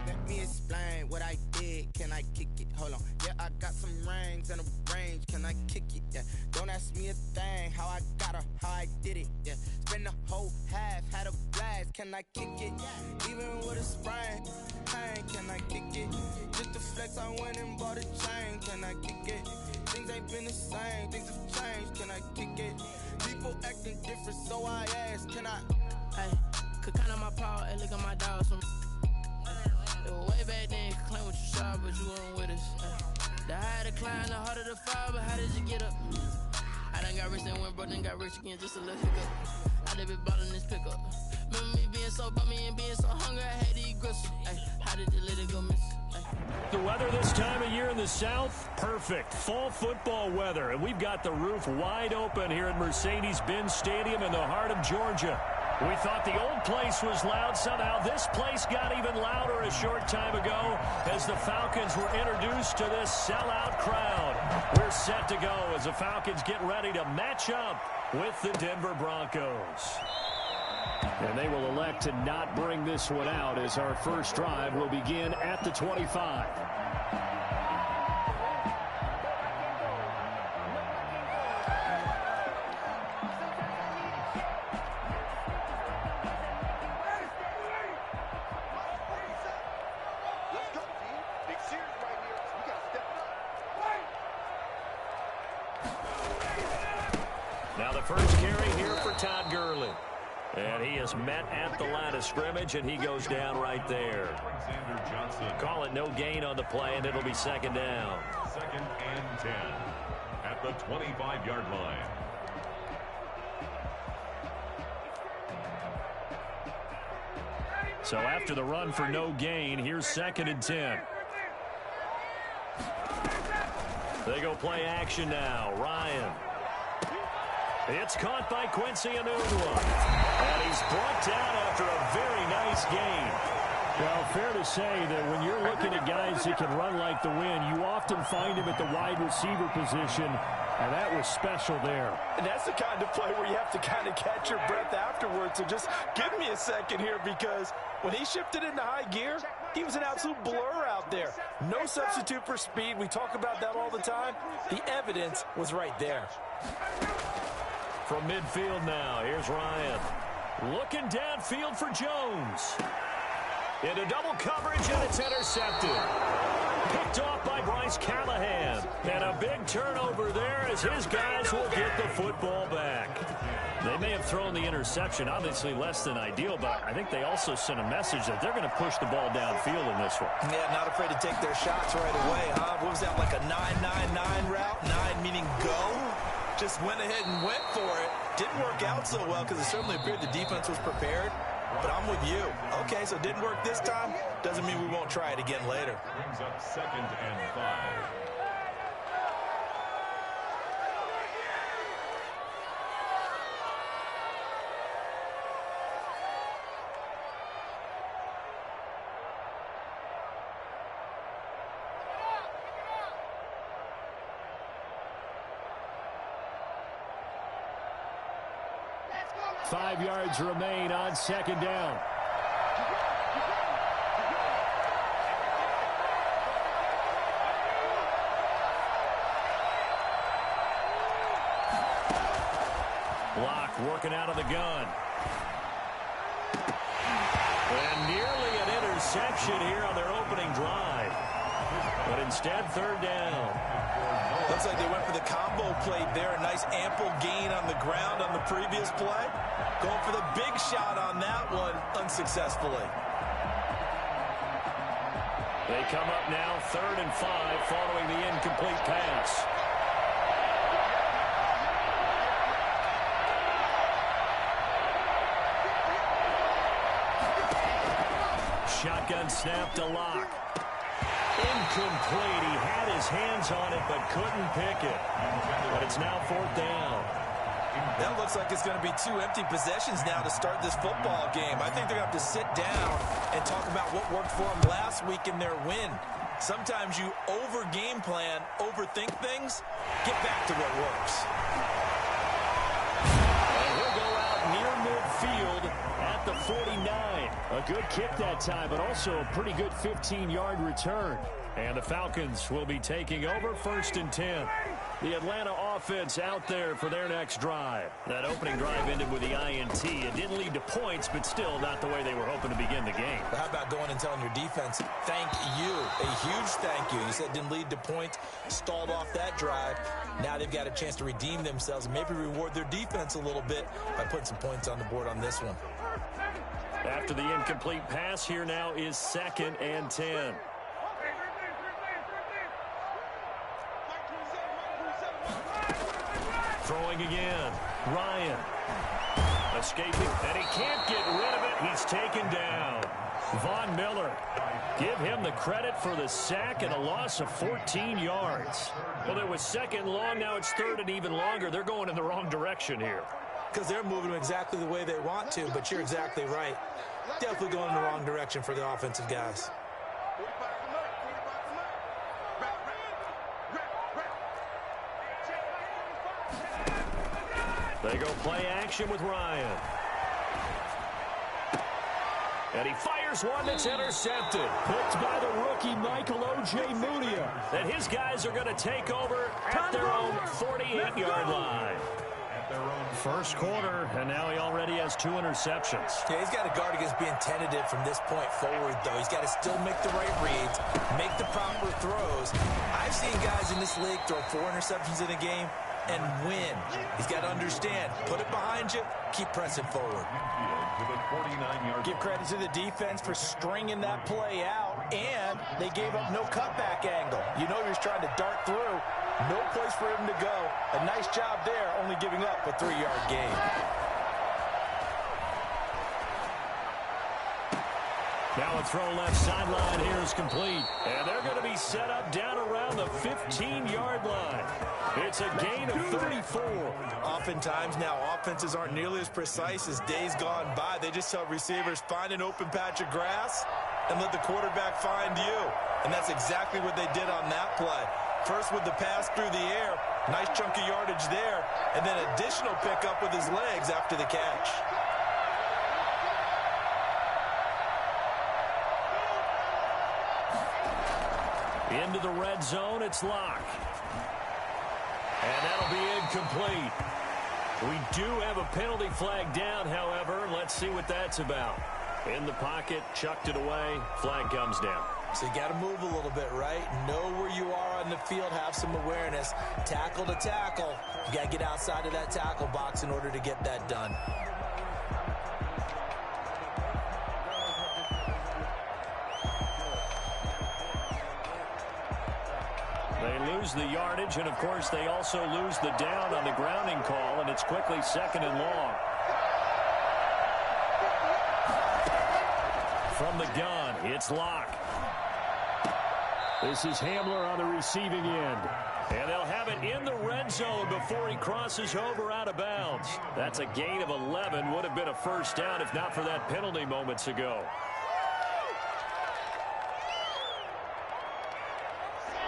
Let me explain what I did. Can I kick it? Hold on. Yeah, I got some rings and a range. Can I kick it? Yeah. Don't ask me a thing. How I got her, how I did it. Yeah. Spend the whole half, had a blast. Can I kick it? Even with a sprain. Hey, can I kick it? Just to flex, I went and bought a chain. Can I kick it? Things ain't been the same. Things have changed. Can I kick it? People acting different, so I ask. Can I? Hey, could count on my power. Hey, look at my dog. Way back then, you could claim what you saw, but you weren't with us. The higher the climb, the harder the fall, but how did you get up? I done got rich and went broke, then got rich again, just a little hiccup. I done been ballin' this pickup. Remember me being so bummy and being so hungry, I had to eat gristle. Ay, how did you let it go miss? The weather this time of year in the South, perfect. Fall football weather, and we've got the roof wide open here at Mercedes-Benz Stadium in the heart of Georgia. We thought the old place was loud. Somehow this place got even louder a short time ago as the Falcons were introduced to this sellout crowd. We're set to go as the Falcons get ready to match up with the Denver Broncos. And they will elect to not bring this one out as our first drive will begin at the 25. Now the first carry here for Todd Gurley. And he is met at the line of scrimmage, and he goes down right there. Call it no gain on the play, and it'll be second down. 2nd and 10 at the 25-yard line. So after the run for no gain, here's 2nd and 10. They go play action now. Ryan. It's caught by Quincy Enunwa. And he's brought down after a very nice gain. Well, fair to say that when you're looking at guys that can run like the wind, you often find him at the wide receiver position, and that was special there. And that's the kind of play where you have to kind of catch your breath afterwards. So just give me a second here, because when he shifted into high gear, he was an absolute blur out there. No substitute for speed. We talk about that all the time. The evidence was right there. From midfield now, here's Ryan. Looking downfield for Jones. Into double coverage, and it's intercepted. Picked off by Bryce Callahan. And a big turnover there as his guys will get the football back. They may have thrown the interception, obviously less than ideal, but I think they also sent a message that they're going to push the ball downfield in this one. Yeah, not afraid to take their shots right away, huh? What was that, like a 9-9-9 route? 9 meaning go? Just went ahead and went for it. Didn't work out so well because it certainly appeared the defense was prepared. But I'm with you. Okay, so it didn't work this time. Doesn't mean we won't try it again later. Brings up 2nd and 5. 5 yards remain on 2nd down. Block working out of the gun. And nearly an interception here on their opening drive. But instead, 3rd down. Looks like they went for the combo play there. A nice ample gain on the ground on the previous play. Going for the big shot on that one unsuccessfully. They come up now 3rd and 5 following the incomplete pass. Shotgun snap to Locke. Incomplete. He had his hands on it but couldn't pick it. But it's now 4th down. That looks like it's going to be 2 empty possessions now to start this football game. I think they're going to have to sit down and talk about what worked for them last week in their win. Sometimes you over-game plan, overthink things. Get back to what works. And he'll go out near midfield at the 49. A good kick that time, but also a pretty good 15-yard return. And the Falcons will be taking over 1st and 10. The Atlanta offense out there for their next drive. That opening drive ended with the INT. It didn't lead to points, but still not the way they were hoping to begin the game. But how about going and telling your defense, thank you, a huge thank you. You said it didn't lead to points, stalled off that drive. Now they've got a chance to redeem themselves and maybe reward their defense a little bit by putting some points on the board on this one. After the incomplete pass, here now is 2nd and 10. Throwing again. Ryan. Escaping, and he can't get rid of it. He's taken down. Von Miller. Give him the credit for the sack and a loss of 14 yards. Well, it was 2nd long. Now it's 3rd and even longer. They're going in the wrong direction here. Because they're moving them exactly the way they want to, but you're exactly right. Definitely going in the wrong direction for the offensive guys. They go play action with Ryan. And he fires one that's intercepted. Picked by the rookie Michael O.J. Mudia. And his guys are going to take over at their own 48-yard line. First quarter, and now he already has 2 interceptions. Yeah, he's got to guard against being tentative from this point forward, though. He's got to still make the right reads, make the proper throws. I've seen guys in this league throw 4 interceptions in a game and win. He's got to understand, put it behind you, keep pressing forward. Give credit to the defense for stringing that play out, and they gave up no cutback angle. You know he was trying to dart through. No place for him to go. A nice job there, only giving up a 3-yard gain. Now a throw left sideline here is complete. And they're going to be set up down around the 15-yard line. It's a gain of 34. Oftentimes now offenses aren't nearly as precise as days gone by. They just tell receivers, find an open patch of grass and let the quarterback find you. And that's exactly what they did on that play. First with the pass through the air, nice chunk of yardage there, and then additional pickup with his legs after the catch. Into the red zone, it's Locke. And that'll be incomplete. We do have a penalty flag down, however. Let's see what that's about. In the pocket, chucked it away, flag comes down. So you got to move a little bit, right? Know where you are on the field, have some awareness. Tackle to tackle. You got to get outside of that tackle box in order to get that done. They lose the yardage, and of course they also lose the down on the grounding call, and it's quickly 2nd and long. From the gun, it's Locke. This is Hamler on the receiving end. And they'll have it in the red zone before he crosses over out of bounds. That's a gain of 11. Would have been a first down if not for that penalty moments ago.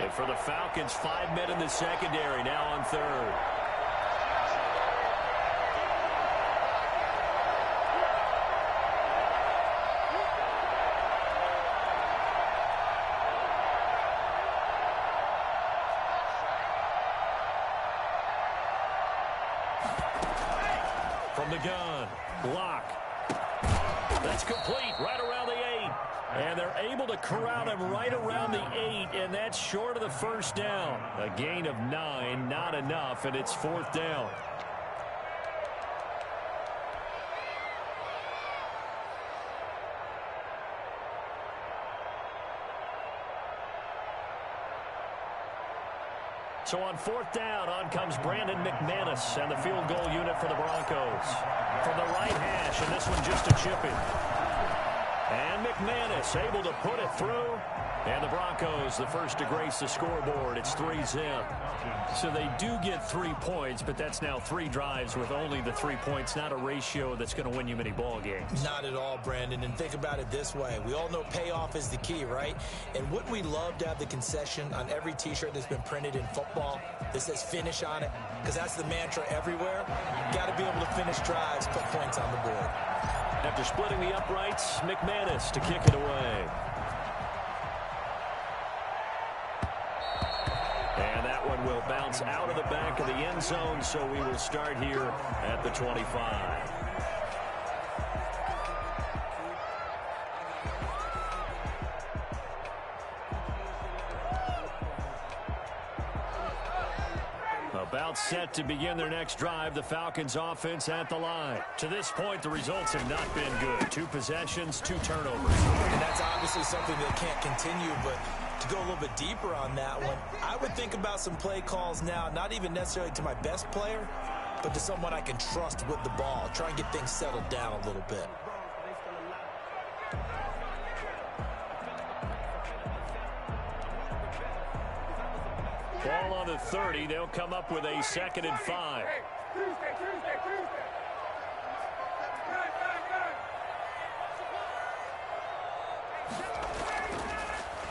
And for the Falcons, 5 men in the secondary, now on 3rd. From the gun, Locke. That's complete, right around the 8. And they're able to corral him right around the 8, and that's short of the first down. A gain of 9, not enough, and it's 4th down. So on 4th down, on comes Brandon McManus and the field goal unit for the Broncos. From the right hash, and this one just a chip-in. And McManus able to put it through. And the Broncos, the first to grace the scoreboard. It's 3-zip. So they do get 3 points, but that's now 3 drives with only the 3 points, not a ratio that's going to win you many ball games. Not at all, Brandon. And think about it this way. We all know payoff is the key, right? And wouldn't we love to have the concession on every T-shirt that's been printed in football that says finish on it? Because that's the mantra everywhere. Got to be able to finish drives, put points on the board. After splitting the uprights, McManus to kick it away. And that one will bounce out of the back of the end zone, so we will start here at the 25. About set to begin their next drive, the Falcons offense at the line. To this point, the results have not been good. 2 possessions, 2 turnovers. And that's obviously something that can't continue, but to go a little bit deeper on that one, I would think about some play calls now, not even necessarily to my best player, but to someone I can trust with the ball. Try and get things settled down a little bit. Ball on the 30. They'll come up with a 2nd and 5.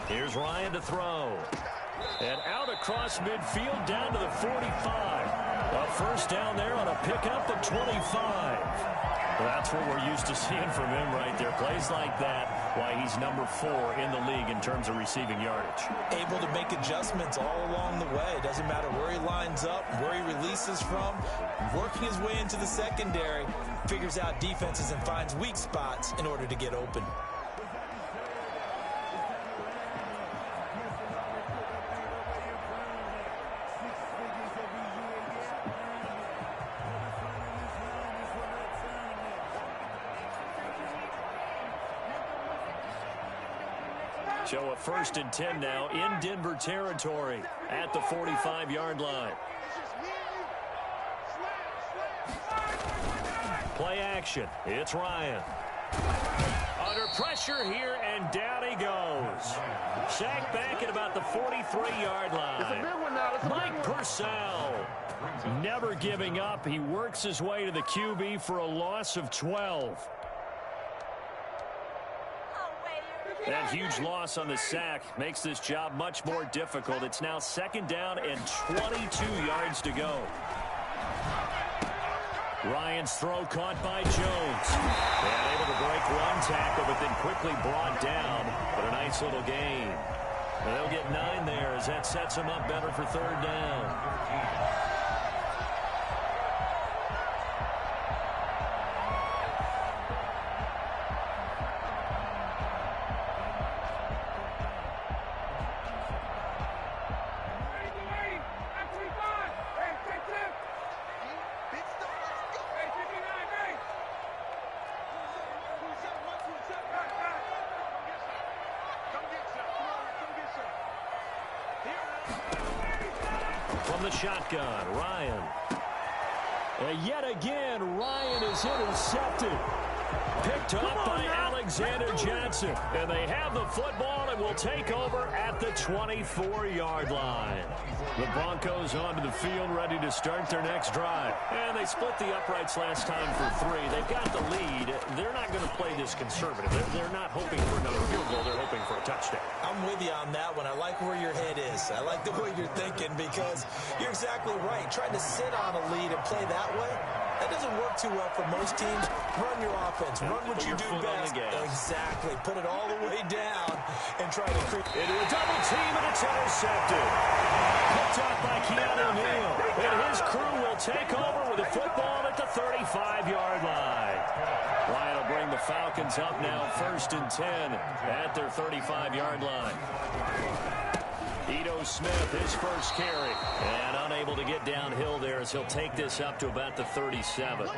Here's Ryan to throw. And out across midfield down to the 45. A first down there on a pickup at 25. That's what we're used to seeing from him right there. Plays like that, why he's number 4 in the league in terms of receiving yardage. Able to make adjustments all along the way. Doesn't matter where he lines up, where he releases from. Working his way into the secondary, figures out defenses and finds weak spots in order to get open. So a 1st and 10 now in Denver territory at the 45-yard line. Play action. It's Ryan. Under pressure here, and down he goes. Sacked back at about the 43-yard line. Mike Purcell never giving up. He works his way to the QB for a loss of 12. That huge loss on the sack makes this job much more difficult. It's now 2nd down and 22 yards to go. Ryan's throw caught by Jones. And able to break one tackle, but then quickly brought down. But a nice little gain. And they'll get 9 there as that sets him up better for 3rd down. From the shotgun, Ryan. And yet again, Ryan is intercepted. Picked up by Alexander Johnson. And they have the football and will take over at the 24-yard line. The Broncos onto the field, ready to start their next drive. And they split the uprights last time for 3. They've got the lead. They're not going to play this conservative. They're not hoping for another field goal. They're hoping for a touchdown. I'm with you on that one. I like where your head is. I like the way you're thinking because you're exactly right. Trying to sit on a lead and play that way, that doesn't work too well for most teams. Run your offense. Run what you do best. Exactly. Put it all the way down and try to create. Into a double team, and it's intercepted. Picked up by Keanu Neal. And his crew will take over with the football at the 35-yard line. Ryan will bring the Falcons up now 1st and 10 at their 35-yard line. Ito Smith, his first carry, and unable to get downhill there as he'll take this up to about the 37.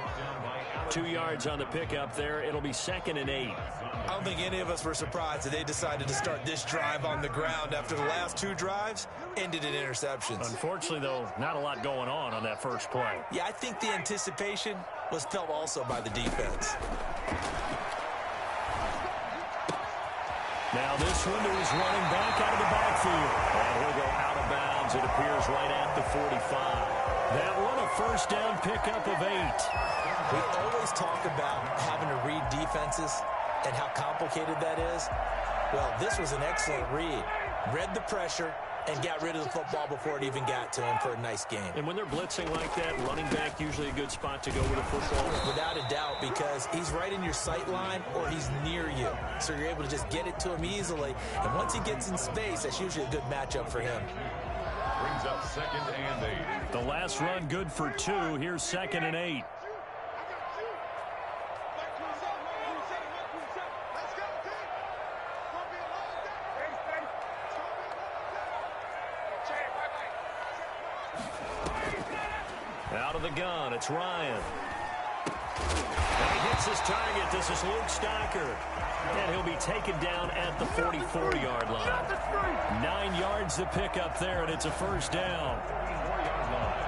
2 yards on the pickup there. It'll be 2nd and 8. I don't think any of us were surprised that they decided to start this drive on the ground after the last 2 drives ended in interceptions. Unfortunately, though, not a lot going on that first play. Yeah, I think the anticipation was felt also by the defense. Now this one is running back out of the backfield. And he'll go out of bounds, it appears, right at the 45. That one a first down pickup of 8. We always talk about having to read defenses and how complicated that is. Well, this was an excellent read. Read the pressure and got rid of the football before it even got to him for a nice game. And when they're blitzing like that, running back usually a good spot to go with a football. Without a doubt. because he's right in your sight line or he's near you. So you're able to just get it to him easily. And once he gets in space, that's usually a good matchup for him. Brings up 2nd and 8. The last run good for 2. Here's 2nd and 8. Out of the gun, it's Ryan. And he hits his target. This is Luke Stocker. And he'll be taken down at the 44-yard line. 9 yards to pick up there, and it's a first down. 44-yard line.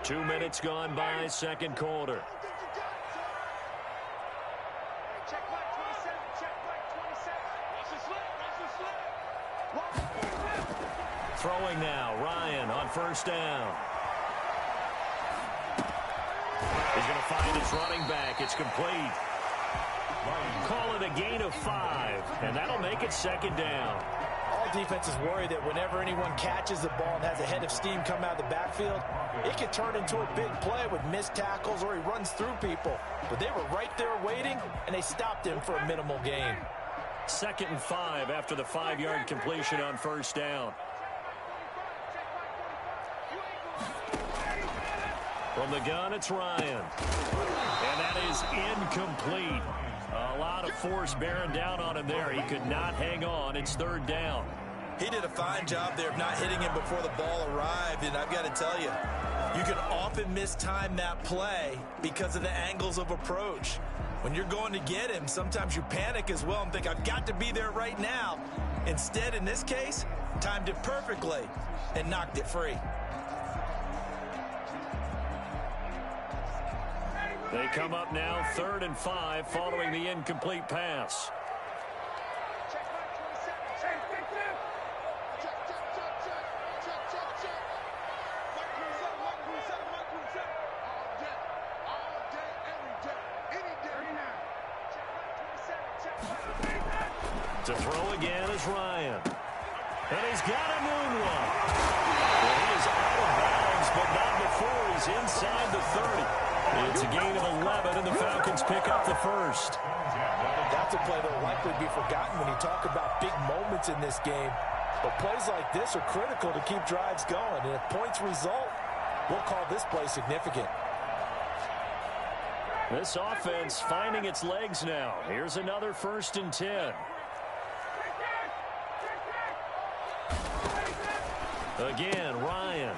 2 minutes gone by, second quarter. Throwing now, Ryan on first down. He's going to find his running back. It's complete. Call it a gain of 5, and that'll make it second down. All defenses worry that whenever anyone catches the ball and has a head of steam come out of the backfield, it can turn into a big play with missed tackles or he runs through people. But they were right there waiting, and they stopped him for a minimal gain. 2nd and 5 after the 5-yard completion on first down. From the gun, it's Ryan. And that is incomplete. A lot of force bearing down on him there. He could not hang on. It's 3rd down. He did a fine job there of not hitting him before the ball arrived, and I've got to tell you, you can often mistime that play because of the angles of approach. When you're going to get him, sometimes you panic as well and think, I've got to be there right now. Instead, in this case, timed it perfectly and knocked it free. They come up now 3rd and 5 following the incomplete pass. To throw again is Ryan. And he's got a moonwalk. Well, he is out of bounds, but not before he's inside the 30. It's a gain of 11, and the Falcons pick up the first. That's a play that will likely be forgotten when you talk about big moments in this game. But plays like this are critical to keep drives going. And if points result, we'll call this play significant. This offense finding its legs now. Here's another 1st and 10. Again, Ryan.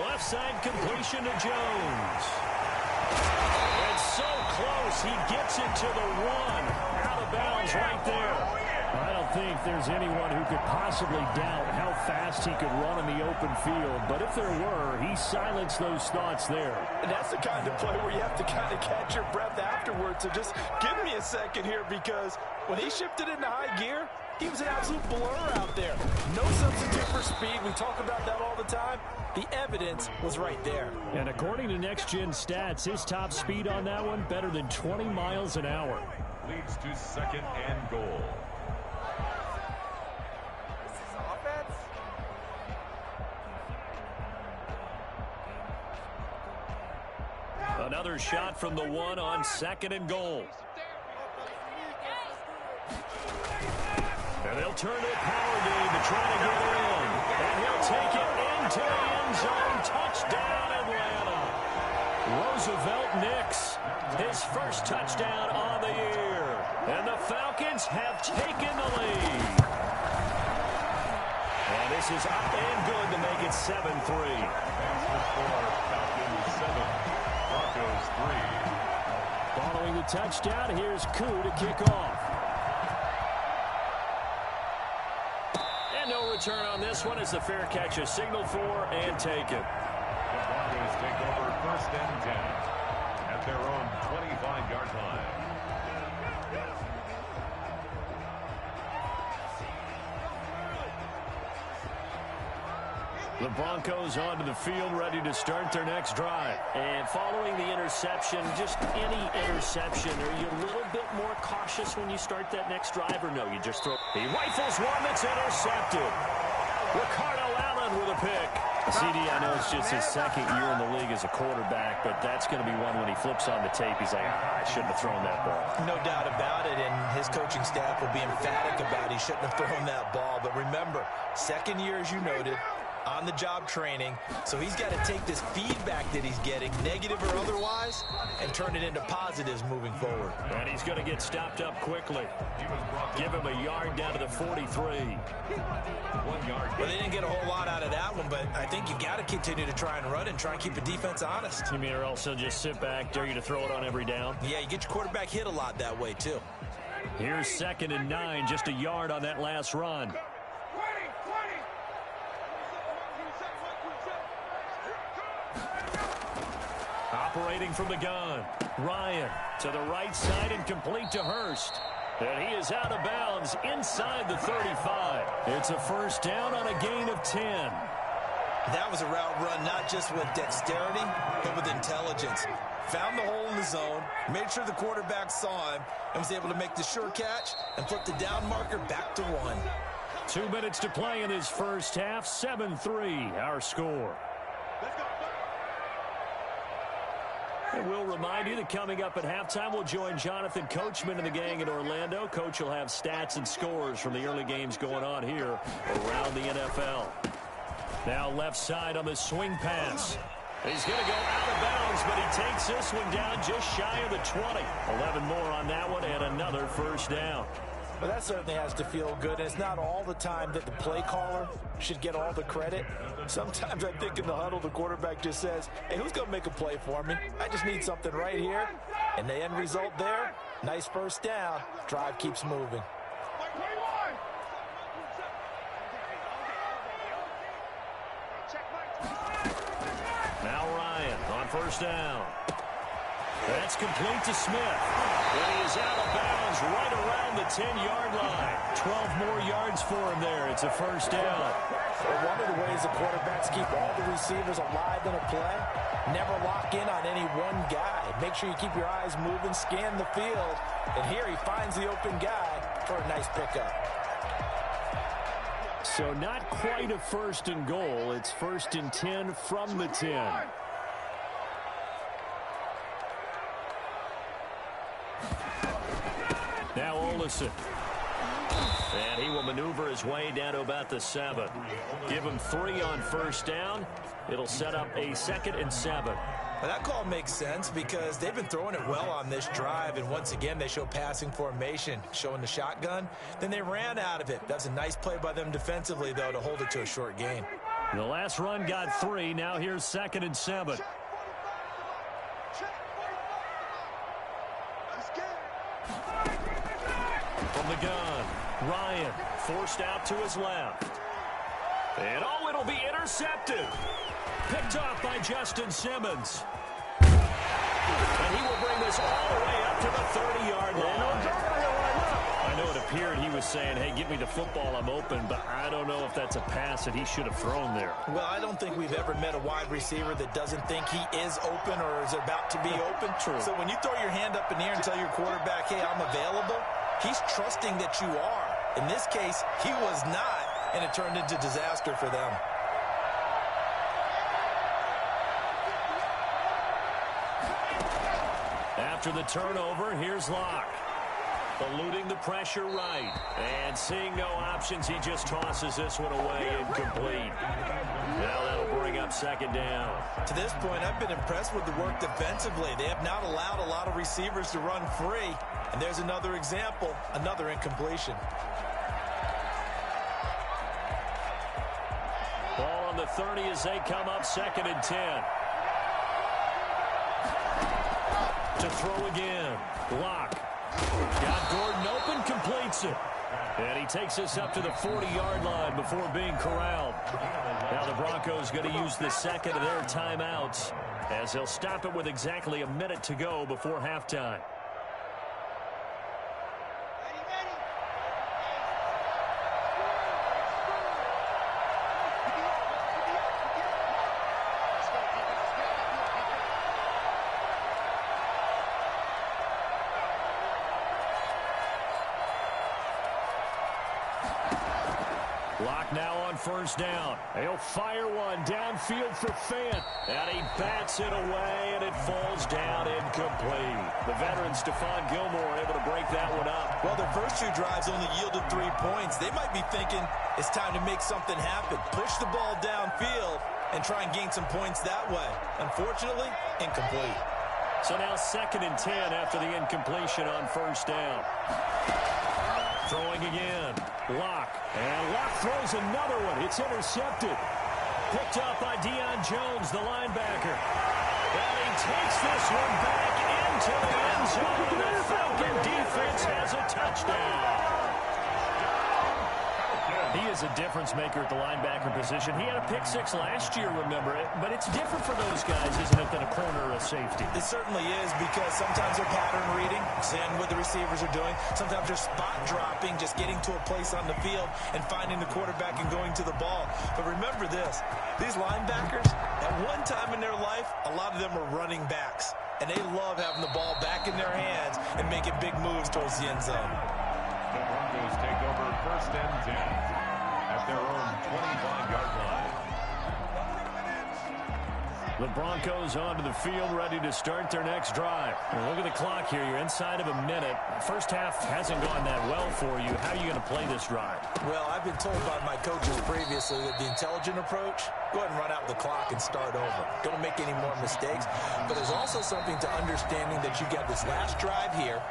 Left side completion to Jones. And so close, he gets it to the 1. Out of bounds right there. I don't think there's anyone who could possibly doubt how fast he could run in the open field. But if there were, he silenced those thoughts there. And that's the kind of play where you have to kind of catch your breath afterwards. So just give me a second here, because when he shifted into high gear, he was an absolute blur out there. No substitute for speed. We talk about that all the time. The evidence was right there. And according to Next Gen Stats, his top speed on that one, better than 20 miles an hour. Leads to 2nd and goal. Another shot from the 1 on 2nd and goal. And they'll turn to a power game to try to get her in. And he'll take it into the end zone. Touchdown, Atlanta. Roosevelt Nix, his first touchdown on the year. And the Falcons have taken the lead. And this is up and good to make it 7-3. Falcons 7, Broncos 3. Following the touchdown, here's Koo to kick off. No return on this one as the fair catch is signaled for and taken. The Broncos take over 1st and 10 at their own 25-yard line. The Broncos onto the field, ready to start their next drive. And following the interception, just any interception, are you a little bit more cautious when you start that next drive, or no, you just throw? He rifles one that's intercepted. Ricardo Allen with a pick. CD, I know it's just his second year in the league as a quarterback, but that's going to be one when he flips on the tape. He's like, I shouldn't have thrown that ball. No doubt about it, and his coaching staff will be emphatic about he shouldn't have thrown that ball. But remember, second year, as you noted, on-the-job training, so he's got to take this feedback that he's getting, negative or otherwise, and turn it into positives moving forward. And he's going to get stopped up quickly. Give him a yard down to the 43. 1 yard. Well, they didn't get a whole lot out of that one, but I think you got to continue to try and run and try and keep the defense honest. You mean, or else he'll just sit back, dare you to throw it on every down? Yeah, you get your quarterback hit a lot that way, too. Here's 2nd and 9, just a yard on that last run. Operating from the gun, Ryan to the right side and complete to Hurst. And he is out of bounds inside the 35. It's a first down on a gain of 10. That was a route run not just with dexterity, but with intelligence. Found the hole in the zone, made sure the quarterback saw him, and was able to make the sure catch and put the down marker back to 1. 2 minutes to play in this first half. 7-3 our score. And we'll remind you that coming up at halftime, we'll join Jonathan Coachman and the gang in Orlando. Coach will have stats and scores from the early games going on here around the NFL. Now left side on the swing pass. He's going to go out of bounds, but he takes this one down just shy of the 20. 11 more on that one and another first down. Well, that certainly has to feel good, and it's not all the time that the play caller should get all the credit. Sometimes I think in the huddle, the quarterback just says, hey, who's going to make a play for me? I just need something right here. And the end result there, nice first down. Drive keeps moving. Now Ryan on first down. That's complete to Smith. And he is out of bounds right around the 10-yard line. 12 more yards for him there. It's a first down. Well, one of the ways the quarterbacks keep all the receivers alive in a play, never lock in on any one guy. Make sure you keep your eyes moving, scan the field. And here he finds the open guy for a nice pickup. So not quite a first and goal. It's 1st and 10 from the 10. Now Olsen. And he will maneuver his way down to about the 7. Give him 3 on first down. It'll set up a 2nd and 7. Well, that call makes sense because they've been throwing it well on this drive, and once again they show passing formation, showing the shotgun. Then they ran out of it. That's a nice play by them defensively, though, to hold it to a short gain. The last run got 3. Now here's 2nd and 7. From the gun, Ryan forced out to his left. And oh, it'll be intercepted. Picked off by Justin Simmons. And he will bring this all the way up to the 30-yard line. I know it appeared he was saying, hey, give me the football, I'm open, but I don't know if that's a pass that he should have thrown there. Well, I don't think we've ever met a wide receiver that doesn't think he is open or is about to be open. True. So when you throw your hand up in the air and tell your quarterback, hey, I'm available, he's trusting that you are. In this case, he was not, and it turned into disaster for them. After the turnover, here's Locke. Eluding the pressure right. And seeing no options, he just tosses this one away incomplete. Now that'll bring up 2nd down. To this point, I've been impressed with the work defensively. They have not allowed a lot of receivers to run free. And there's another example, another incompletion. Ball on the 30 as they come up 2nd and 10. To throw again. Locke. Got Gordon open, completes it. And he takes us up to the 40-yard line before being corralled. Now the Broncos going to use the 2nd of their timeouts as they'll stop it with exactly a minute to go before halftime. Lock now on first down. He'll fire one downfield for Fant. And he bats it away, and it falls down incomplete. The veteran Stephon Gilmore able to break that one up. Well, their first 2 drives only yielded 3 points. They might be thinking it's time to make something happen. Push the ball downfield and try and gain some points that way. Unfortunately, incomplete. So now 2nd and 10 after the incompletion on first down. Throwing again. Locke. And Locke throws another one. It's intercepted. Picked up by Deion Jones, the linebacker. And he takes this one back into the end zone. And the Falcon defense has a touchdown. He is a difference maker at the linebacker position. He had a pick 6 last year, remember it. But it's different for those guys, isn't it, than a corner or a safety? It certainly is, because sometimes they're pattern reading, seeing what the receivers are doing. Sometimes they're spot dropping, just getting to a place on the field and finding the quarterback and going to the ball. But remember this, these linebackers, at one time in their life, a lot of them were running backs. And they love having the ball back in their hands and making big moves towards the end zone. The Broncos take over 1st and 10 at their own 25-yard line. The Broncos onto the field, ready to start their next drive. Well, look at the clock here. You're inside of a minute. First half hasn't gone that well for you. How are you going to play this drive? Well, I've been told by my coaches previously that the intelligent approach, go ahead and run out the clock and start over. Don't make any more mistakes. But there's also something to understanding that you get this last drive here.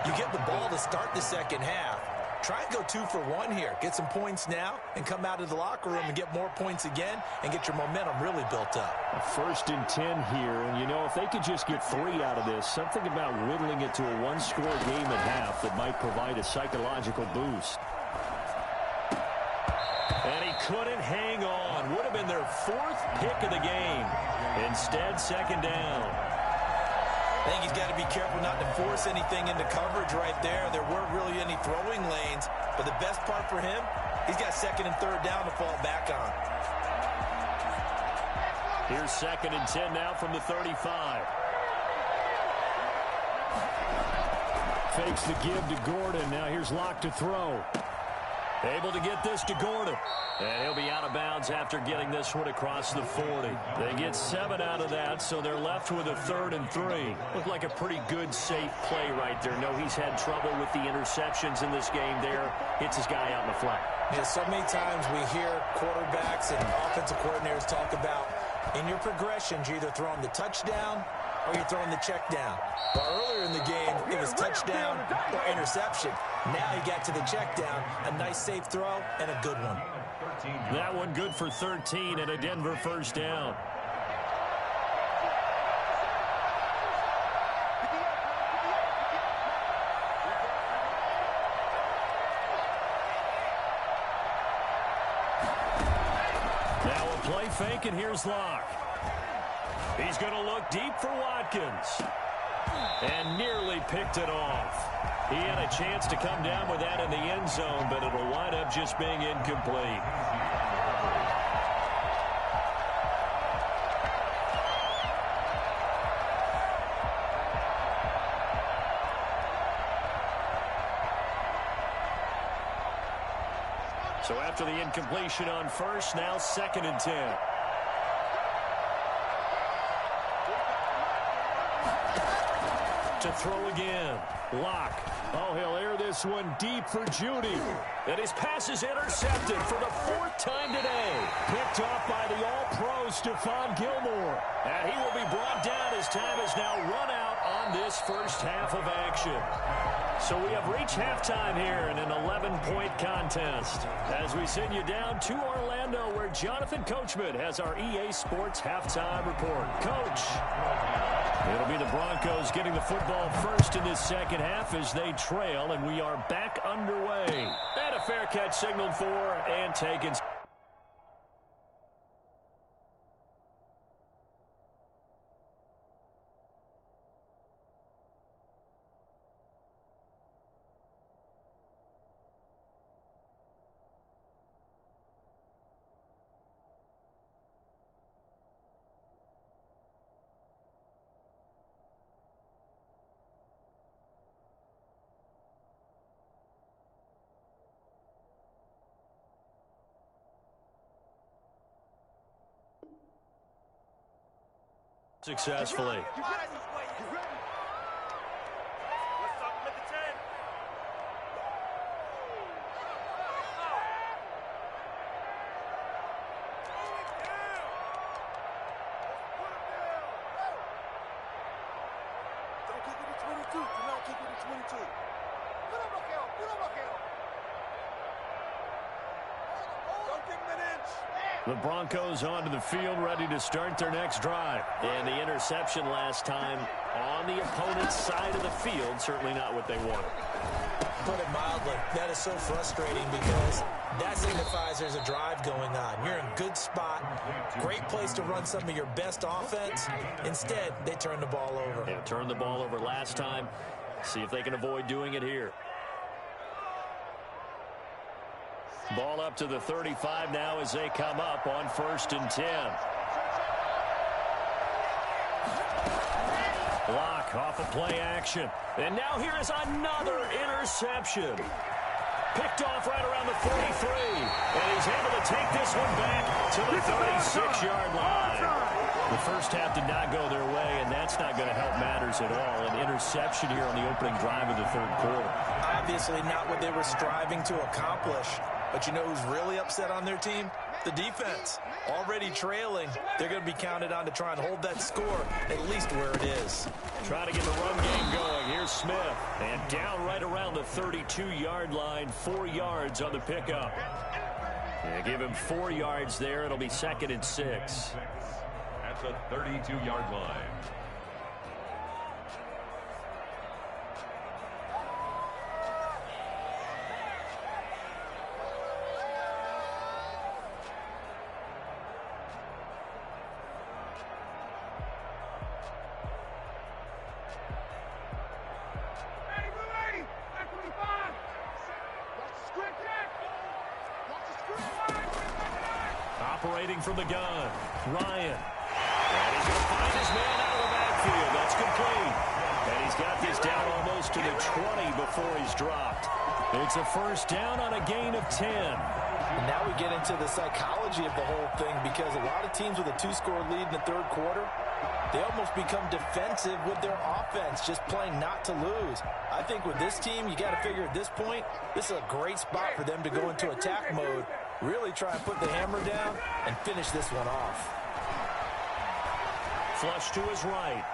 You get the ball to start the second half. Try and go 2 for 1 here. Get some points now and come out of the locker room and get more points again and get your momentum really built up. 1st and 10 here. And, you know, if they could just get 3 out of this, something about whittling it to a 1-score game at half that might provide a psychological boost. And he couldn't hang on. Would have been their 4th pick of the game. Instead, 2nd down. I think he's got to be careful not to force anything into coverage right there. There weren't really any throwing lanes. But the best part for him, he's got 2nd and 3rd down to fall back on. Here's 2nd and 10 now from the 35. Fakes the give to Gordon. Now here's Locke to throw. Able to get this to Gordon. And he'll be out of bounds after getting this one across the 40. They get 7 out of that, so they're left with a 3rd and 3. Looked like a pretty good, safe play right there. No, he's had trouble with the interceptions in this game there. Hits his guy out in the flat. Yeah, so many times we hear quarterbacks and offensive coordinators talk about in your progressions, you're either throwing the touchdown or you're throwing the check down. But earlier in the game, it was touchdown or interception. Now he got to the check down, a nice safe throw, and a good one. That one good for 13 and a Denver 1st down. Now a play fake, and here's Locke. He's going to look deep for Watkins. And nearly picked it off. He had a chance to come down with that in the end zone, but it'll wind up just being incomplete. So after the incompletion on first, now 2nd and 10. To throw again. Locke. Oh, he'll air this one deep for Judy. And his pass is intercepted for the 4th time today. Picked off by the all-pro Stephon Gilmore. And he will be brought down as time has now run out on this first half of action. So we have reached halftime here in an 11-point contest. As we send you down to Orlando, where Jonathan Coachman has our EA Sports halftime report. Coach. It'll be the Broncos getting the football first in this second half as they trail, and we are back underway. And a fair catch signaled for and taken. successfully. The Broncos onto the field, ready to start their next drive. And the interception last time on the opponent's side of the field, certainly not what they wanted. Put it mildly, that is so frustrating because that signifies there's a drive going on. You're in a good spot, great place to run some of your best offense. Instead, they turn the ball over. Yeah, turned the ball over last time. See if they can avoid doing it here. Ball up to the 35 now as they come up on 1st and 10. Block off of play action. And now here is another interception. Picked off right around the 43. And he's able to take this one back to the 36-yard line. The first half did not go their way, and that's not going to help matters at all. An interception here on the opening drive of the 3rd quarter. Obviously not what they were striving to accomplish. But you know who's really upset on their team? The defense. Already trailing. They're going to be counted on to try and hold that score at least where it is. Trying to get the run game going. Here's Smith. And down right around the 32-yard line. 4 yards on the pickup. Yeah, give him 4 yards there. It'll be 2nd and 6. At the 32-yard line. Operating from the gun, Ryan. And he's going to find his man out of the backfield. That's complete. And he's got this down almost to the 20 before he's dropped. It's a 1st down on a gain of 10. And now we get into the psychology of the whole thing because a lot of teams with a 2-score lead in the 3rd quarter, they almost become defensive with their offense, just playing not to lose. I think with this team, you got to figure at this point, this is a great spot for them to go into attack mode, really try and put the hammer down and finish this one off. Flush to his right.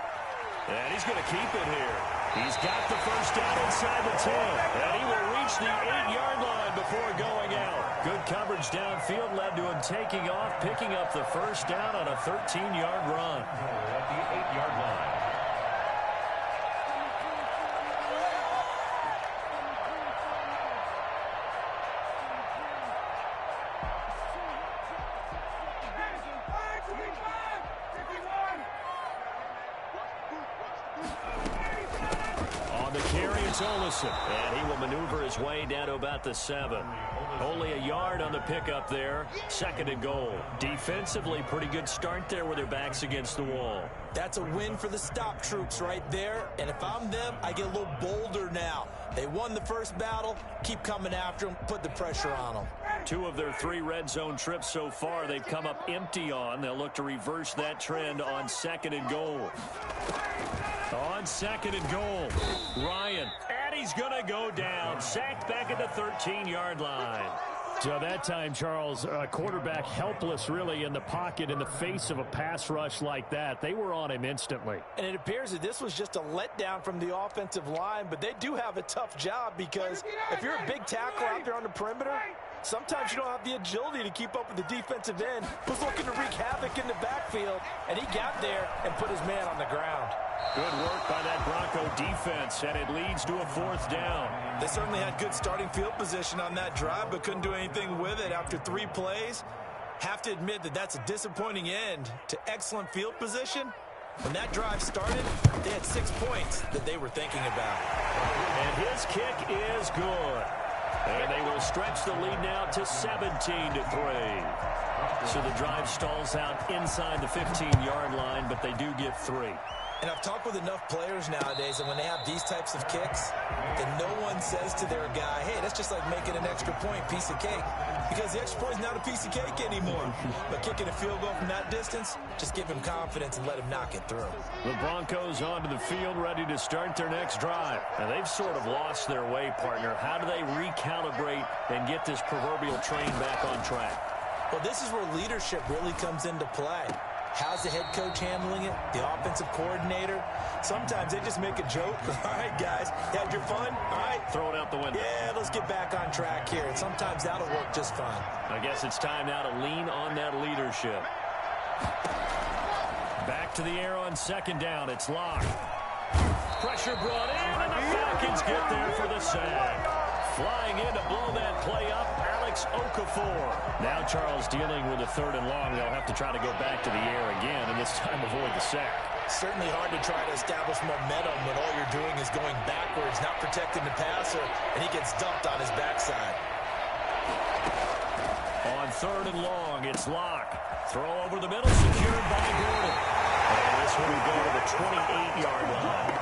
And he's going to keep it here. He's got the 1st down inside the 10. And he will reach the 8-yard line before going out. Good coverage downfield led to him taking off, picking up the 1st down on a 13-yard run. At the 8-yard line. Olsen, and he will maneuver his way down to about the 7. Only a yard on the pickup there. 2nd and goal. Defensively, pretty good start there with their backs against the wall. That's a win for the stop troops right there. And if I'm them, I get a little bolder now. They won the first battle. Keep coming after them. Put the pressure on them. 2 of their 3 red zone trips so far, they've come up empty on. They'll look to reverse that trend on 2nd and goal. On 2nd and goal, Ryan. And he's going to go down. Sacked back at the 13-yard line. So that time, Charles, quarterback helpless really in the pocket in the face of a pass rush like that. They were on him instantly. And it appears that this was just a letdown from the offensive line, but they do have a tough job because if you're a big tackle out there on the perimeter, sometimes you don't have the agility to keep up with the defensive end who's looking to wreak havoc in the backfield, and he got there and put his man on the ground. Good work by that Bronco defense, and it leads to a 4th down. They certainly had good starting field position on that drive, but couldn't do anything with it after 3 plays. Have to admit that that's a disappointing end to excellent field position. When that drive started, they had 6 points that they were thinking about. And his kick is good. And they will stretch the lead now to 17-3. So the drive stalls out inside the 15-yard line, but they do get 3. And I've talked with enough players nowadays, and when they have these types of kicks, then no one says to their guy, hey, that's just like making an extra point, piece of cake. Because the extra point is not a piece of cake anymore. But kicking a field goal from that distance, just give him confidence and let him knock it through. The Broncos onto the field, ready to start their next drive. And they've sort of lost their way, partner. How do they recalibrate and get this proverbial train back on track? Well, this is where leadership really comes into play. How's the head coach handling it? The offensive coordinator? Sometimes they just make a joke. All right, guys, you had your fun? All right. Throw it out the window. Yeah, let's get back on track here. And sometimes that'll work just fine. I guess it's time now to lean on that leadership. Back to the air on second down. It's Locke. Pressure brought in, and the Falcons get there for the sack. Flying in to blow that play up, Alex Okafor. Now Charles dealing with a 3rd and long. They'll have to try to go back to the air again, and this time avoid the sack. Certainly hard to try to establish momentum when all you're doing is going backwards, not protecting the passer, and he gets dumped on his backside. On 3rd and long, it's Locke. Throw over the middle, secured by Gordon. And this one will go to the 28-yard line.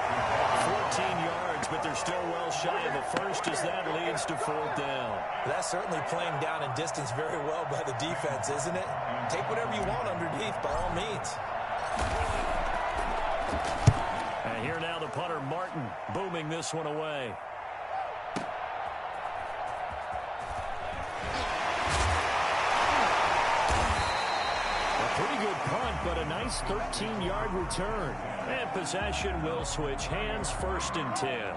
14 yards, but they're still well shy of a first as that leads to 4th down. That's certainly playing down in distance very well by the defense, isn't it? Take whatever you want underneath, by all means. And here now the punter, Martin, booming this one away. Pretty good punt, but a nice 13-yard return. And possession will switch hands, 1st and 10.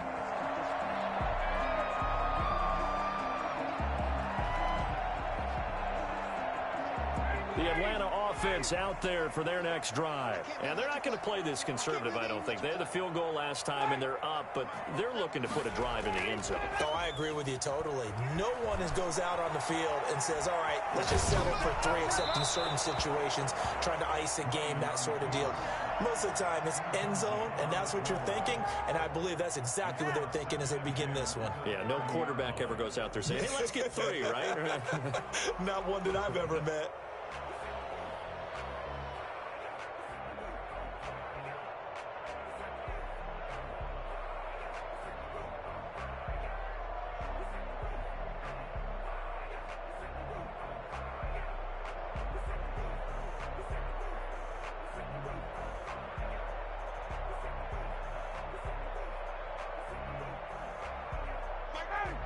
The Atlanta offense out there for their next drive. And they're not going to play this conservative, I don't think. They had the field goal last time, and they're up, but they're looking to put a drive in the end zone. Oh, I agree with you totally. No one goes out on the field and says, all right, let's just settle for 3, except in certain situations, trying to ice a game, that sort of deal. Most of the time, it's end zone, and that's what you're thinking, and I believe that's exactly what they're thinking as they begin this one. Yeah, no quarterback ever goes out there saying, hey, let's get 3, right? Not one that I've ever met.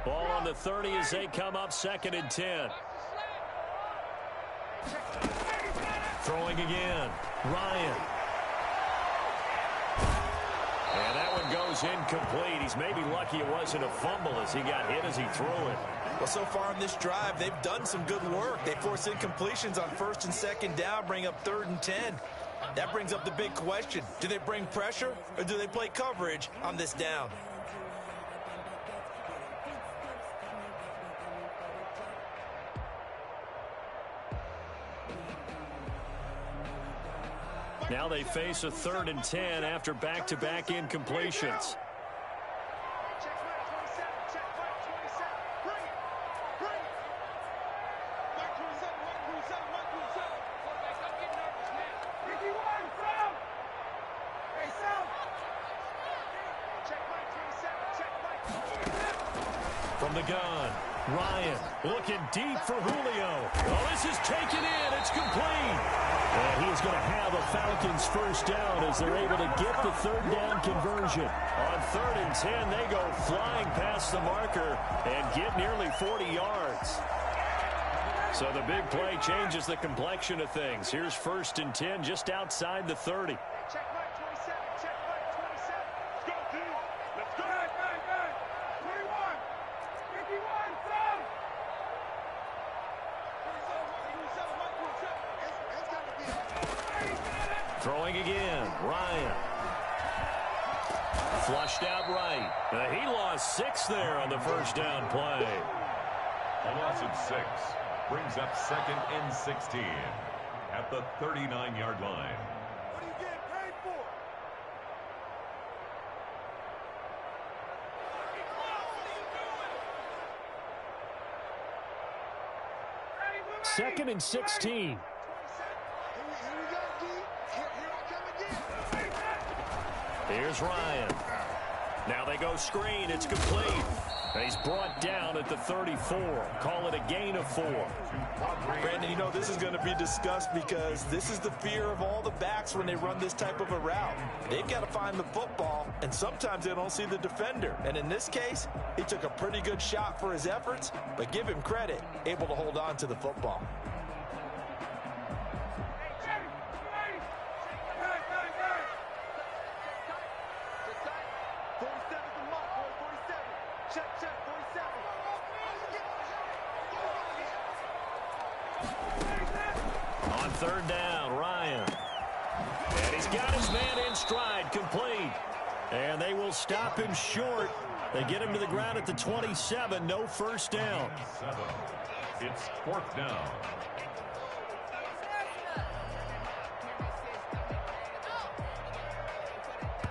Ball on the 30 as they come up 2nd and 10. Throwing again. Ryan. And that one goes incomplete. He's maybe lucky it wasn't a fumble as he got hit as he threw it. Well, so far in this drive, they've done some good work. They force incompletions on 1st and 2nd down, bring up 3rd and 10. That brings up the big question. Do they bring pressure or do they play coverage on this down? Now they face a 3rd and 10 after back-to-back incompletions. From the gun, Ryan looking deep for Julio. Oh, this is taken in. It's complete. And he is going to have a Falcons 1st down as they're able to get the 3rd down conversion. On 3rd and 10, they go flying past the marker and get nearly 40 yards. So the big play changes the complexion of things. Here's 1st and 10 just outside the 30. Throwing again, Ryan. Flushed out right. He lost 6 there on the 1st down play. A loss of 6 brings up 2nd and 16 at the 39-yard line. What are you getting paid for? 2nd and 16. Here's Ryan. Now they go screen. It's complete. And he's brought down at the 34. Call it a gain of 4. Brandon, you know this is going to be discussed because this is the fear of all the backs when they run this type of a route. They've got to find the football, and sometimes they don't see the defender. And in this case, he took a pretty good shot for his efforts, but give him credit, able to hold on to the football. On third down, Ryan. And he's got his man in stride, complete. And they will stop him short. They get him to the ground at the 27, no first down. It's 4th down.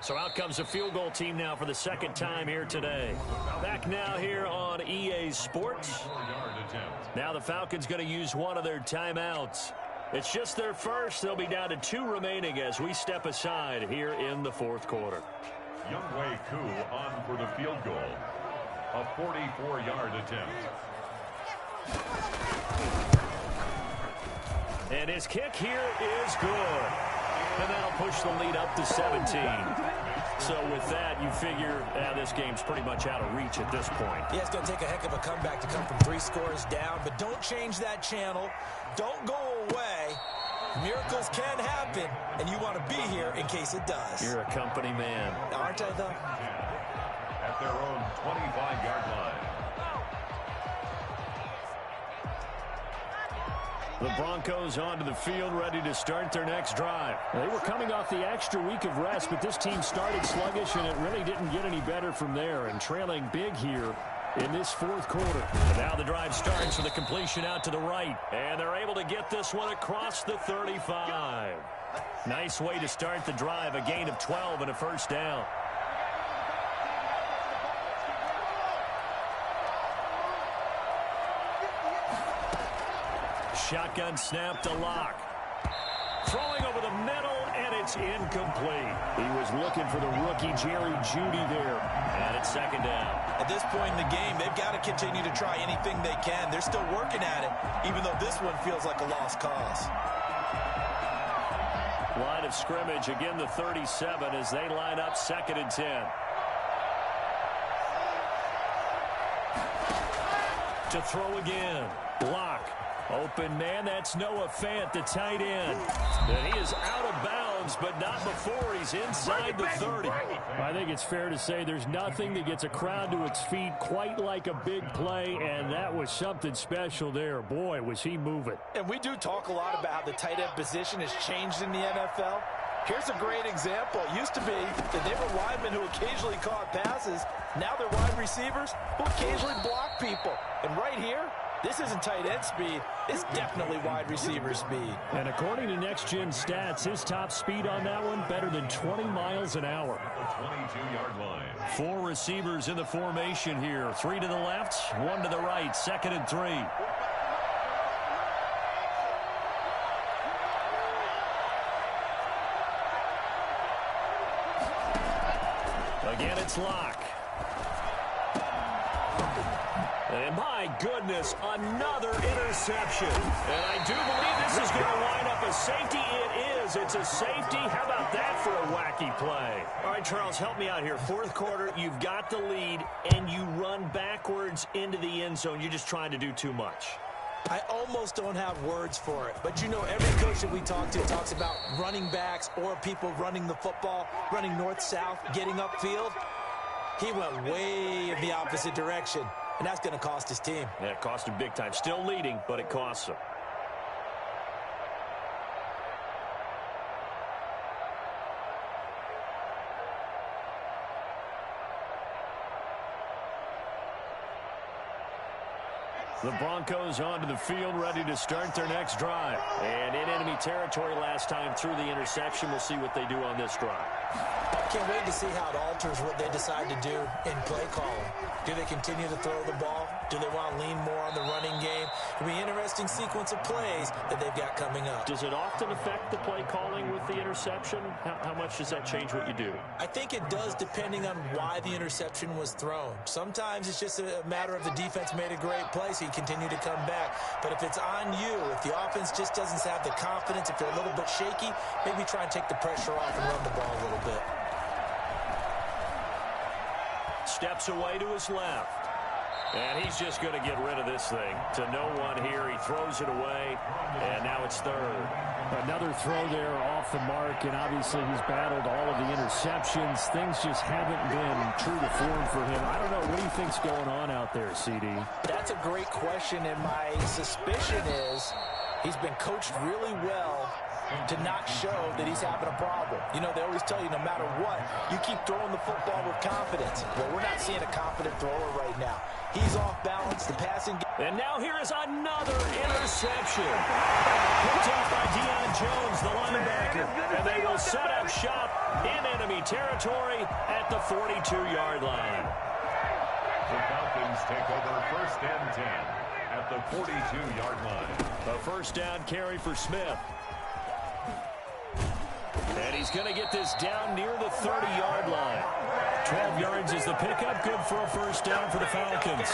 So out comes a field goal team now for the second time here today. Back now here on EA Sports. Now the Falcons going to use one of their timeouts. It's just their first. They'll be down to 2 remaining as we step aside here in the 4th quarter. Younghoe Koo on for the field goal. A 44-yard attempt. And his kick here is good. And that'll push the lead up to 17. So with that, you figure this game's pretty much out of reach at this point. Yeah, it's going to take a heck of a comeback to come from 3 scores down, but don't change that channel. Don't go away. Miracles can happen, and you want to be here in case it does. You're a company man. Aren't I, though? At their own 25-yard line. The Broncos onto the field, ready to start their next drive. They were coming off the extra week of rest, but this team started sluggish, and it really didn't get any better from there. And trailing big here in this 4th quarter. And now the drive starts with a completion out to the right. And they're able to get this one across the 35. Nice way to start the drive, a gain of 12 and a first down. Shotgun snap to Locke. Throwing over the middle, and it's incomplete. He was looking for the rookie Jerry Jeudy there. And it's 2nd down. At this point in the game, they've got to continue to try anything they can. They're still working at it, even though this one feels like a lost cause. Line of scrimmage, again the 37 as they line up 2nd and 10. To throw again. Block. Open man, that's Noah Fant, the tight end. And he is out of bounds, but not before he's inside the 30. I think it's fair to say there's nothing that gets a crowd to its feet quite like a big play, and that was something special there. Boy, was he moving. And we do talk a lot about how the tight end position has changed in the NFL. Here's a great example. It used to be that they were linemen who occasionally caught passes. Now they're wide receivers who occasionally block people. And right here, this isn't tight end speed. It's definitely wide receiver speed. And according to Next Gen Stats, his top speed on that one, better than 20 miles an hour. 22-yard line. 4 receivers in the formation here. 3 to the left, 1 to the right. 2nd and 3. Again, it's Locke. And my goodness, another interception. And I do believe this is going to line up a safety. It is. It's a safety. How about that for a wacky play? All right, Charles, help me out here. 4th quarter, you've got the lead, and you run backwards into the end zone. You're just trying to do too much. I almost don't have words for it. But, you know, every coach that we talk to talks about running backs or people running the football, running north-south, getting upfield. He went way in the opposite direction. And that's going to cost his team. Yeah, it cost him big time. Still leading, but it costs him. The Broncos onto the field, ready to start their next drive. And in enemy territory last time through the interception. We'll see what they do on this drive. Can't wait to see how it alters what they decide to do in play calling. Do they continue to throw the ball? Do they want to lean more on the running game? It'll be an interesting sequence of plays that they've got coming up. Does it often affect the play calling with the interception? How much does that change what you do? I think it does, depending on why the interception was thrown. Sometimes it's just a matter of the defense made a great play, so you continue to come back. But if it's on you, if the offense just doesn't have the confidence, if they're a little bit shaky, maybe try and take the pressure off and run the ball a little bit. Steps away to his left. And he's just going to get rid of this thing to no one here. He throws it away, and now it's third. Another throw there off the mark, and obviously he's battled all of the interceptions. Things just haven't been true to form for him. I don't know. What do you think's going on out there, CD? That's a great question, and my suspicion is he's been coached really well to not show that he's having a problem. You know, they always tell you no matter what, you keep throwing the football with confidence. Well, we're not seeing a confident thrower right now. He's off balance. The passing game. And now here is another interception. Picked off by Deion Jones, the linebacker. And they will set up shop in enemy territory at the 42-yard line. The Falcons take over 1st and 10 at the 42-yard line. A first down carry for Smith. And he's going to get this down near the 30-yard line. 12 yards is the pickup. Good for a first down for the Falcons.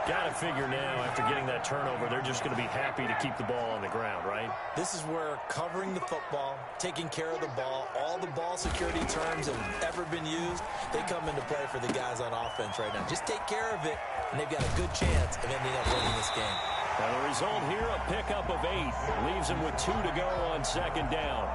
Got to figure now, after getting that turnover, they're just going to be happy to keep the ball on the ground, right? This is where covering the football, taking care of the ball, all the ball security terms that have ever been used, they come into play for the guys on offense right now. Just take care of it, and they've got a good chance of ending up winning this game. And the result here, a pickup of 8. Leaves him with 2 to go on second down.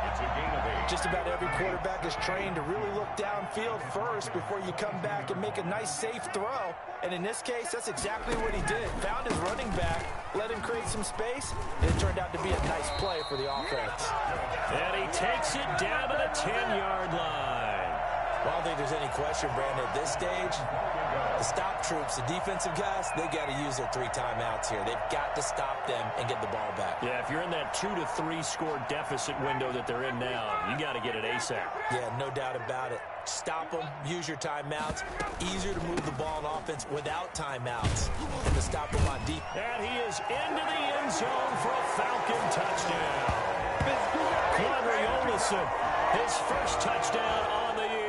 It's a gain of 8. Just about every quarterback is trained to really look downfield first before you come back and make a nice, safe throw. And in this case, that's exactly what he did. Found his running back, let him create some space, and it turned out to be a nice play for the offense. And he takes it down to the 10-yard line. Well, I don't think there's any question, Brandon, at this stage, the stop troops, the defensive guys, they got to use their 3 timeouts here. They've got to stop them and get the ball back. Yeah, if you're in that 2 to 3 score deficit window that they're in now, you got to get it ASAP. Yeah, no doubt about it. Stop them, use your timeouts. Easier to move the ball on offense without timeouts than to stop them on deep. And he is into the end zone for a Falcon touchdown. Quadri Olison, his first touchdown on the year.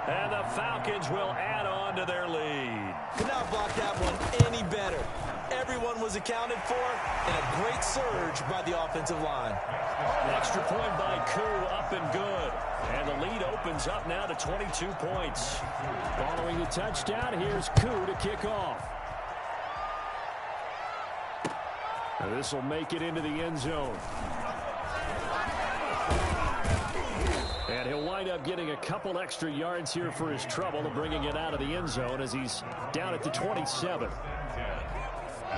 And the Falcons will add on to their lead. Could not block that one any better. Everyone was accounted for, and a great surge by the offensive line. Extra point by Koo, up and good. And the lead opens up now to 22 points. Following the touchdown, here's Koo to kick off. This will make it into the end zone. And he'll wind up getting a couple extra yards here for his trouble and bringing it out of the end zone as he's down at the 27.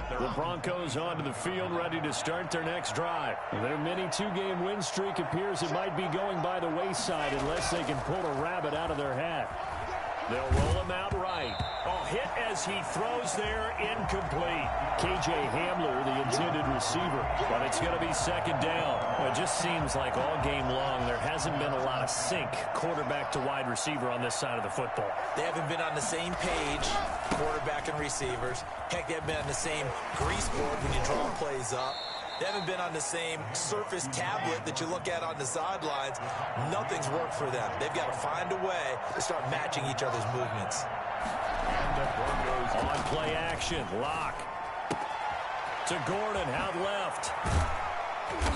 The Broncos onto the field, ready to start their next drive. Their mini 2-game win streak appears it might be going by the wayside unless they can pull a rabbit out of their hat. They'll roll him out right. Oh, hit as he throws there, incomplete. KJ Hamler, the intended receiver. But it's going to be second down. Well, it just seems like all game long there hasn't been a lot of sync quarterback to wide receiver on this side of the football. They haven't been on the same page, quarterback and receivers. Heck, they haven't been on the same grease board when you draw plays up. They haven't been on the same surface tablet that you look at on the sidelines. Nothing's worked for them. They've got to find a way to start matching each other's movements. On play action, Locke to Gordon, out left.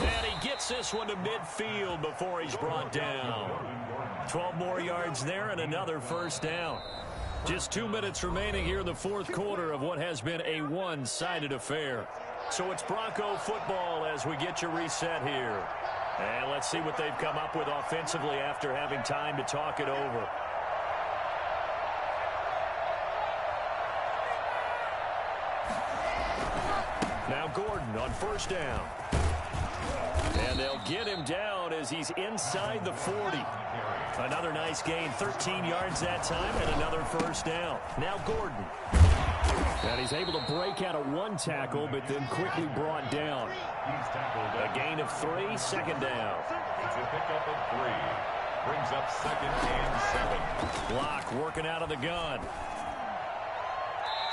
And he gets this one to midfield before he's brought down. 12 more yards there and another first down. Just 2 minutes remaining here in the fourth quarter of what has been a one-sided affair. So it's Bronco football as we get you reset here. And let's see what they've come up with offensively after having time to talk it over. Now Gordon on first down. And they'll get him down as he's inside the 40. Another nice gain, 13 yards that time, and another first down. Now Gordon. And he's able to break out of 1 tackle, but then quickly brought down. A gain of 3, second down. It's a pickup of 3. Brings up 2nd and 7. Locke working out of the gun.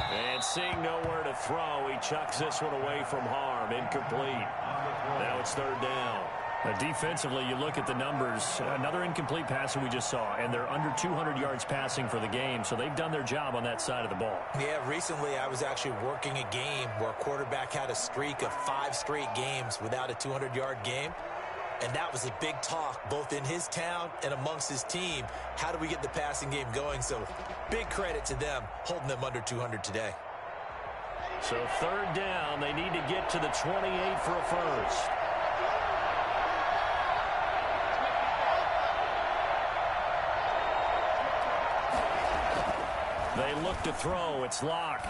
And seeing nowhere to throw, he chucks this one away from harm. Incomplete. Now it's third down. Defensively, you look at the numbers. Another incomplete pass that we just saw, and they're under 200 yards passing for the game, so they've done their job on that side of the ball. Yeah, recently I was actually working a game where a quarterback had a streak of 5 straight games without a 200-yard game, and that was a big talk both in his town and amongst his team. How do we get the passing game going? So big credit to them holding them under 200 today. So third down, they need to get to the 28 for a first. They look to throw. It's Locke.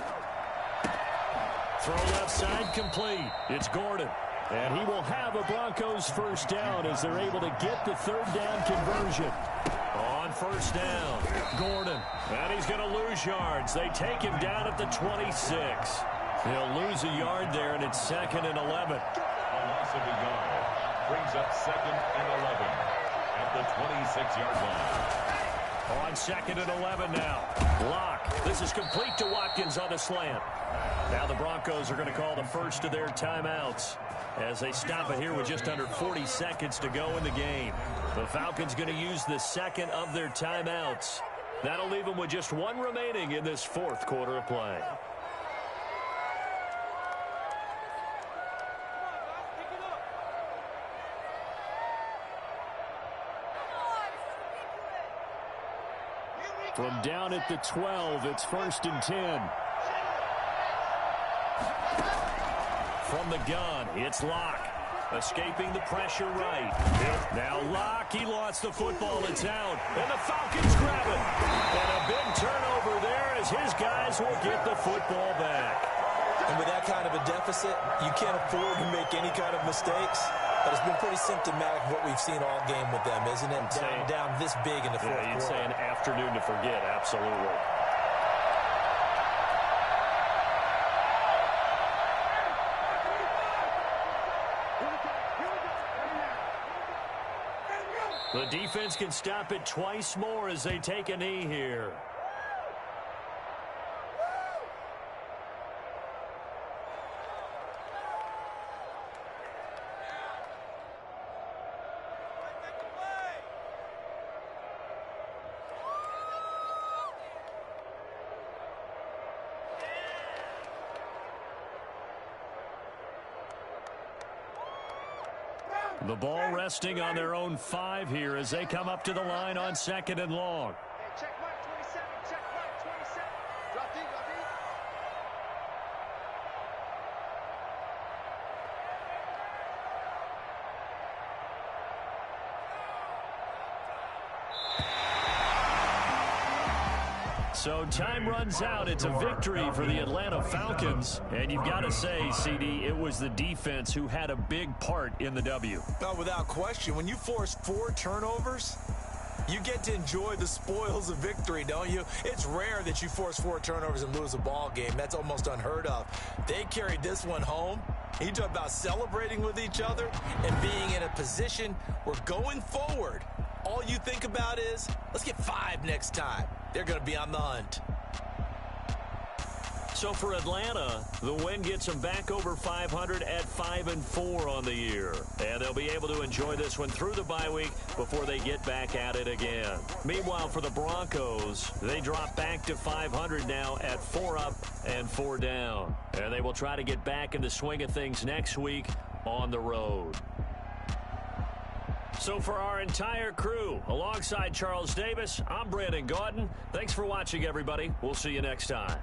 Throw left side complete. It's Gordon. And he will have a Broncos first down as they're able to get the third down conversion. On first down, Gordon. And he's going to lose yards. They take him down at the 26. He'll lose a yard there, and it's 2nd and 11. A loss of a yard brings up 2nd and 11 at the 26-yard line. On 2nd and 11 now. Locke. This is complete to Watkins on the slant. Now the Broncos are going to call the first of their timeouts as they stop it here with just under 40 seconds to go in the game. The Falcons going to use the second of their timeouts. That'll leave them with just one remaining in this fourth quarter of play. From down at the 12, it's 1st and 10. From the gun, it's Locke. Escaping the pressure right. Now Locke, he lost the football. It's out. And the Falcons grab it. And a big turnover there as his guys will get the football back. And with that kind of a deficit, you can't afford to make any kind of mistakes. But it's been pretty symptomatic of what we've seen all game with them, isn't it? Down this big in the fourth quarter. You'd say an afternoon to forget, absolutely. The defense can stop it twice more as they take a knee here. The ball resting on their own 5 here as they come up to the line on 2nd and long. Check mark 27, check mark 27. Drop deep, drop deep. So time runs out. It's a victory for the Atlanta Falcons. And you've got to say, CD, it was the defense who had a big part in the W. Oh, without question. When you force 4 turnovers, you get to enjoy the spoils of victory, don't you? It's rare that you force 4 turnovers and lose a ball game. That's almost unheard of. They carried this one home. You talk about celebrating with each other and being in a position where going forward, all you think about is, let's get 5 next time. They're going to be on the hunt. So for Atlanta, the win gets them back over 500 at 5-4 on the year. And they'll be able to enjoy this one through the bye week before they get back at it again. Meanwhile, for the Broncos, they drop back to 500 now at 4 up and 4 down. And they will try to get back in the swing of things next week on the road. So for our entire crew, alongside Charles Davis, I'm Brandon Gaudin. Thanks for watching, everybody. We'll see you next time.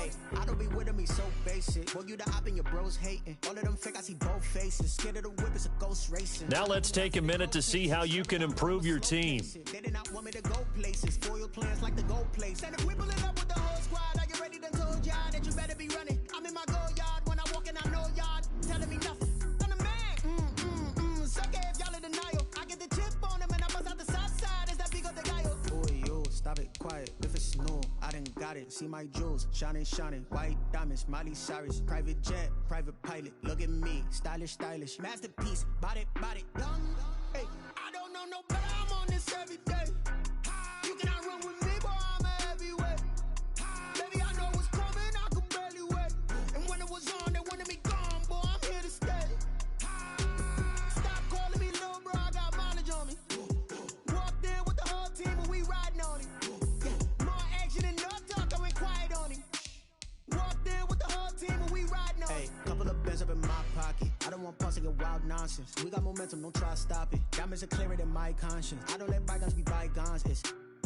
Hey, I don't be with me so basic. Boy, you the op and your bros hating. All of them fake, I see both faces. Scared of the whip, it's a ghost racing. Now let's take a minute to see how you can improve your team. They did not want me to go places. Foil plans like the go place. And if we pulling up with the whole squad, are you ready? Done told y'all that you better be running. I'm in my go yard. When I walk in, I know y'all telling me nothing. I'm the man. Suck it if y'all in denial. I get the chip on him and I bust out the south side. Is that big of the guy? Boy, yo, stop it, quiet. If it's snow, I done got it. See my jewels, shining, shining. White diamonds, Miley Cyrus. Private jet, private pilot. Look at me, stylish, stylish. Masterpiece, body, body. Young, hey, I don't know no better. I'm on this every day. You cannot run with me, boy, I'm a heavyweight. Baby, I know what's coming, I could barely wait. And when it was on, they wanted me gone, boy, I'm here to stay. Stop calling me little bro, I got mileage on me. Walked in with the whole team and we riding on it. Yeah, more action and no talk, I went quiet on him. Walked in with the whole team and we riding on it. Hey, couple of bands up in my pocket. I don't want pause to get wild nonsense. We got momentum, don't try to stop it. Diamonds are clearer than my conscience. I don't let bygones be bygones.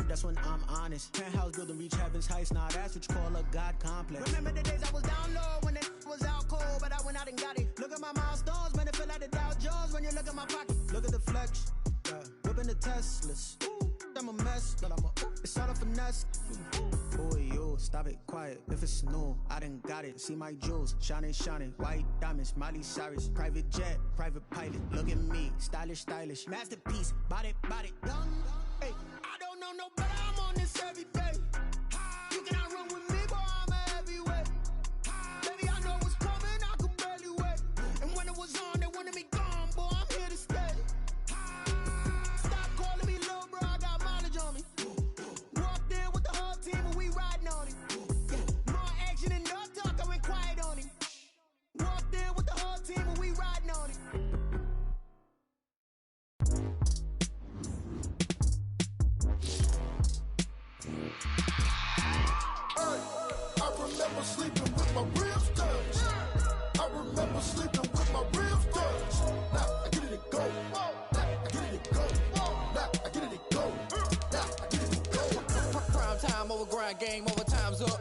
That's when I'm honest. Penthouse building, reach heaven's heights. Now that's what you call a God complex. Remember the days I was down low when it was out cold, but I went out and got it. Look at my milestones, man, it feel like the Dow Jones when you look at my pocket. Look at the flex, whipping the Teslas. I'm a mess, but it's all a finesse. Boy, yo, stop it, quiet. If it's snow, I done got it. See my jewels, shining, shining. White diamonds, Miley Cyrus. Private jet, private pilot. Look at me, stylish, stylish. Masterpiece, body, body. Young, hey, I don't know no better. I'm on this every day. You cannot run with me, boy, I'm a heavyweight. Baby, I know what's coming, I could barely wait. And when it was on, they wanted me gone, boy, I'm here to stay. Stop calling me little bro, I got mileage on me. Walked in with the whole team and we riding on it. Yeah, more action and no talk, I went quiet on him. Walked in with the whole team and we riding on it. I remember sleeping with my ribs touched. I remember sleeping with my ribs touched. Now I get it to go. Now I get it to go. Now I get it to go. Now I get it to go. Prime time over grind, game over, time's up.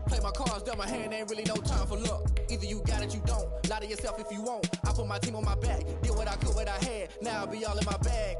Play my cards, dealt my hand, ain't really no time for luck. Either you got it, you don't. Lie to yourself if you won't. I put my team on my back, did what I could, what I had. Now I'll be all in my bag.